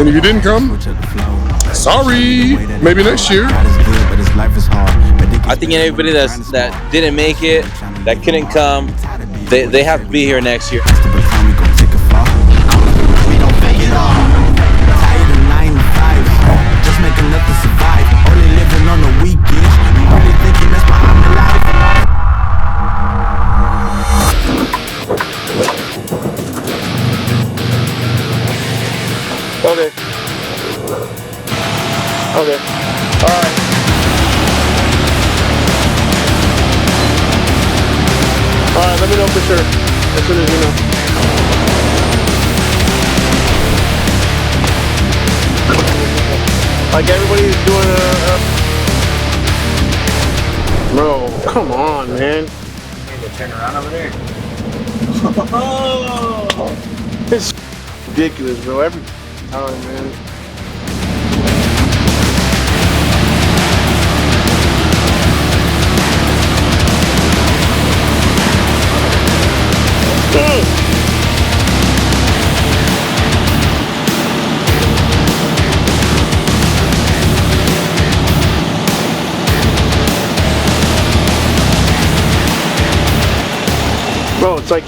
And if you didn't come, sorry, maybe next year. I think anybody that didn't make it, that couldn't come, they have to be here next year. Okay. Okay. Alright. Alright, let me know for sure. As soon as you know. Like everybody's doing Bro, come on, man. You need to turn around over there. It's ridiculous, bro. Every time, man. Bro, it's like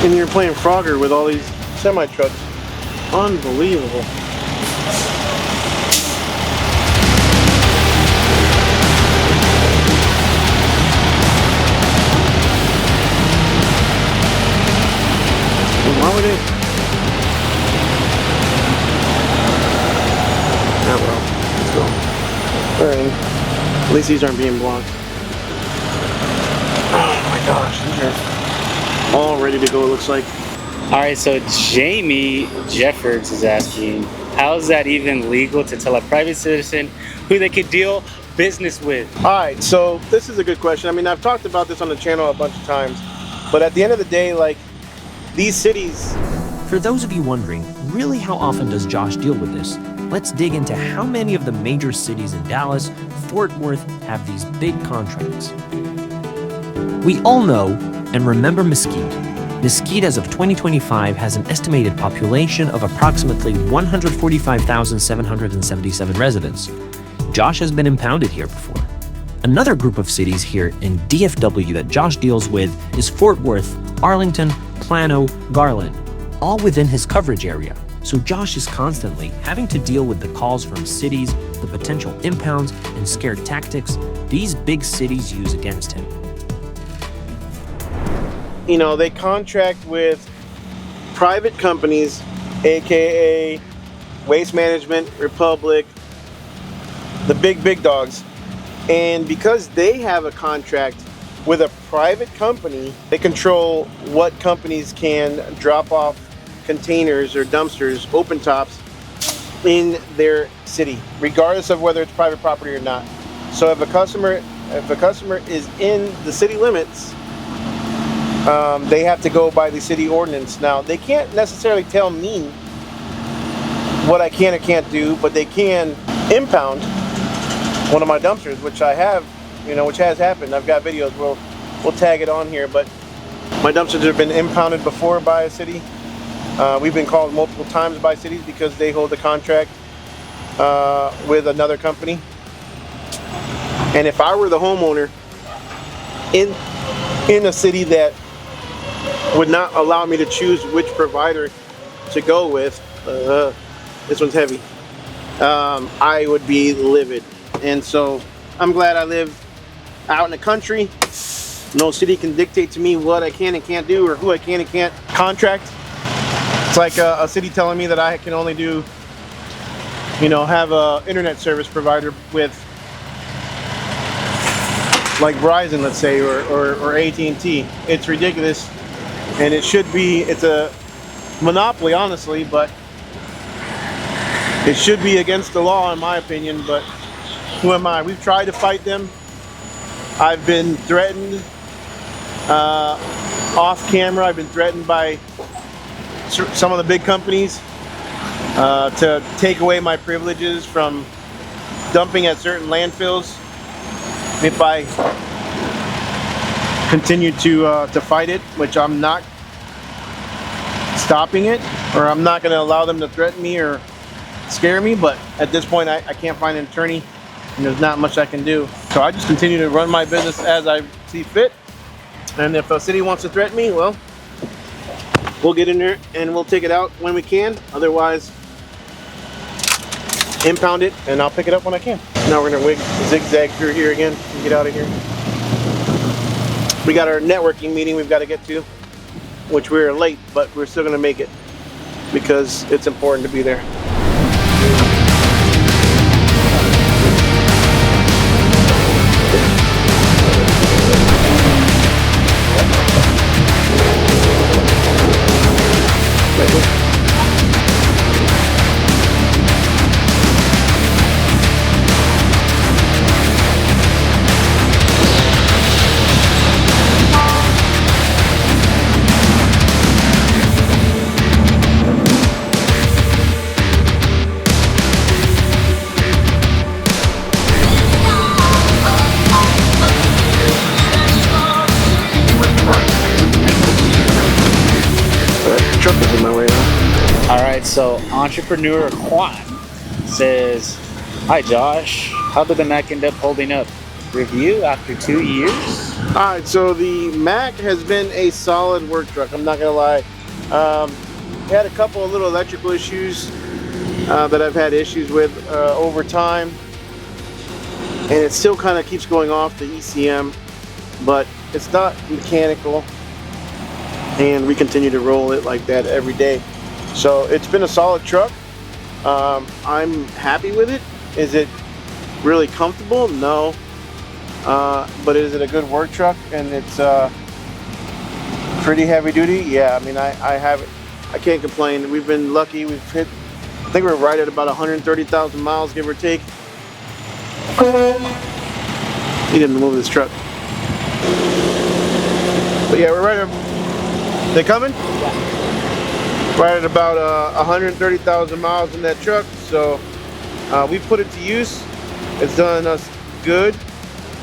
when you're playing Frogger with all these semi-trucks. Unbelievable. Why would they? Yeah, bro. Let's go. Alright. At least these aren't being blocked. Oh my gosh, these are all ready to go, it looks like. Alright, so Jamie Jeffords is asking, how is that even legal to tell a private citizen who they could deal business with? Alright, so this is a good question. I mean, I've talked about this on the channel a bunch of times, but at the end of the day, like, these cities... For those of you wondering, really how often does Josh deal with this? Let's dig into how many of the major cities in Dallas, Fort Worth have these big contracts. We all know and remember Mesquite. Mesquite as of 2025 has an estimated population of approximately 145,777 residents. Josh has been impounded here before. Another group of cities here in DFW that Josh deals with is Fort Worth, Arlington, Plano, Garland, all within his coverage area. So Josh is constantly having to deal with the calls from cities, the potential impounds, and scare tactics these big cities use against him. You know, they contract with private companies, aka Waste Management, Republic, the big dogs. And because they have a contract with a private company, they control what companies can drop off containers or dumpsters, open tops, in their city, regardless of whether it's private property or not. So if a customer is in the city limits, they have to go by the city ordinance. Now, they can't necessarily tell me what I can or can't do, but they can impound one of my dumpsters, which I have, which has happened. I've got videos. We'll tag it on here, but my dumpsters have been impounded before by a city. We've been called multiple times by cities because they hold a contract with another company. And if I were the homeowner in a city that would not allow me to choose which provider to go with, this one's heavy, I would be livid. And so I'm glad I live out in the country. No city can dictate to me what I can and can't do, or who I can and can't contract. It's like a city telling me that I can only do, have a internet service provider with, like Verizon, let's say, or AT&T. It's ridiculous, and it's a monopoly, honestly, but it should be against the law, in my opinion. But who am I? We've tried to fight them. I've been threatened off camera. I've been threatened by some of the big companies to take away my privileges from dumping at certain landfills if I continue to fight it, which I'm not stopping it. or I'm not going to allow them to threaten me or scare me. But at this point, I can't find an attorney, and there's not much I can do. So I just continue to run my business as I see fit. And if a city wants to threaten me, well, we'll get in there and we'll take it out when we can. Otherwise, impound it, and I'll pick it up when I can. Now we're gonna zigzag through here again and get out of here. We got our networking meeting we've got to get to, which we're late, but we're still gonna make it because it's important to be there. So entrepreneur Juan says, "Hi Josh, how did the Mack end up holding up? Review after 2 years?" All right, so the Mack has been a solid work truck. I'm not gonna lie. Had a couple of little electrical issues that I've had issues with over time, and it still kind of keeps going off the ECM, but it's not mechanical, and we continue to roll it like that every day. So it's been a solid truck. I'm happy with it. Is it really comfortable? No. But is it a good work truck? And it's pretty heavy duty? Yeah, I mean, I have it. I can't complain. We've been lucky. We've hit, I think we're right at about 130,000 miles, give or take. He didn't move this truck. But yeah, we're right at, they coming? Yeah. Right at about 130,000 miles in that truck, so we put it to use. It's done us good,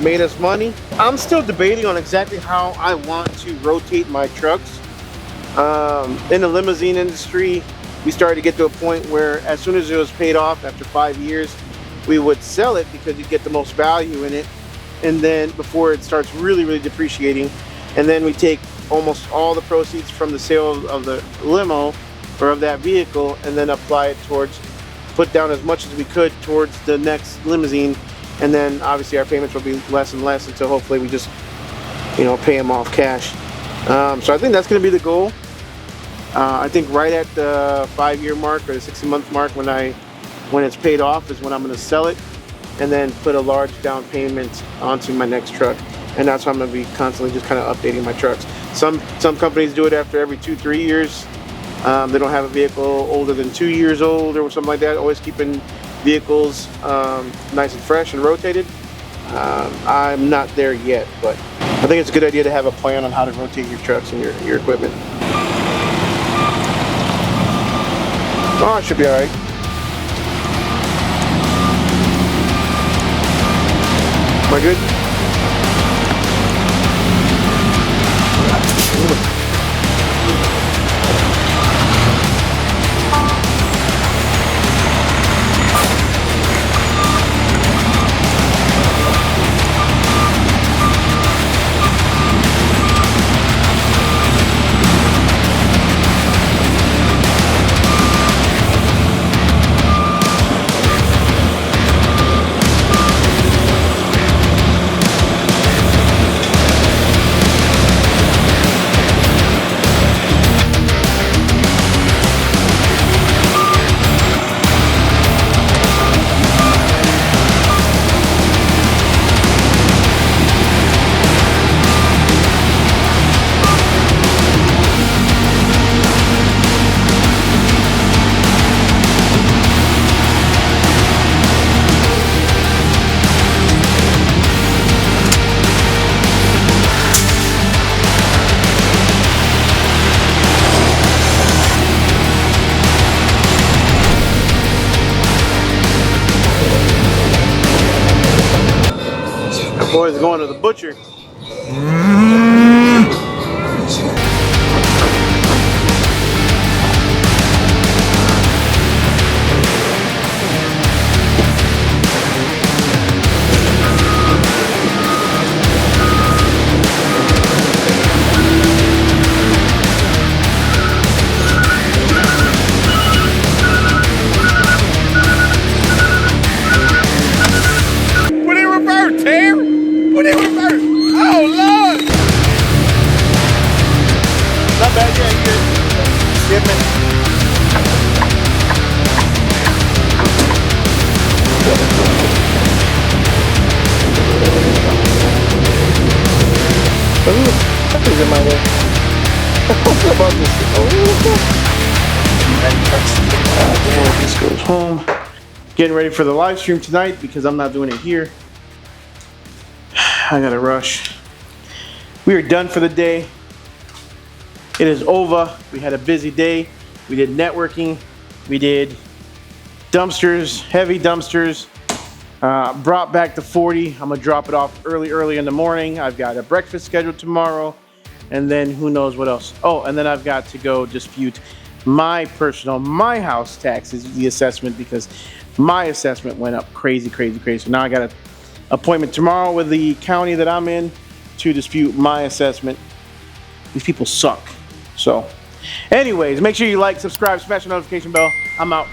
made us money. I'm still debating on exactly how I want to rotate my trucks. In the limousine industry, we started to get to a point where as soon as it was paid off after 5 years, we would sell it because you get the most value in it, and then before it starts really depreciating, and then we take almost all the proceeds from the sale of the limo or of that vehicle and then apply it towards, put down as much as we could towards the next limousine, and then obviously our payments will be less and less until hopefully we just, you know, pay them off cash. So I think that's going to be the goal. I think right at the 5-year mark or the 60-month mark, when it's paid off, is when I'm going to sell it and then put a large down payment onto my next truck. And that's how I'm going to be constantly just kind of updating my trucks. Some companies do it after every 2-3 years. They don't have a vehicle older than 2 years old or something like that. Always keeping vehicles nice and fresh and rotated. I'm not there yet, but I think it's a good idea to have a plan on how to rotate your trucks and your equipment. Oh, it should be all right. Am I good? Boys going to the butcher. What's about this? This goes home. Getting ready for the live stream tonight because I'm not doing it here. I gotta rush. We are done for the day. It is over. We had a busy day. We did networking. We did dumpsters, heavy dumpsters. Brought back the 40. I'm gonna drop it off early in the morning. I've got a breakfast scheduled tomorrow, and then who knows what else. Oh, and then I've got to go dispute my house taxes, the assessment, because my assessment went up crazy. So now I got an appointment tomorrow with the county that I'm in to dispute my assessment. These people suck. So anyways, make sure you like, subscribe, smash the notification bell. I'm out.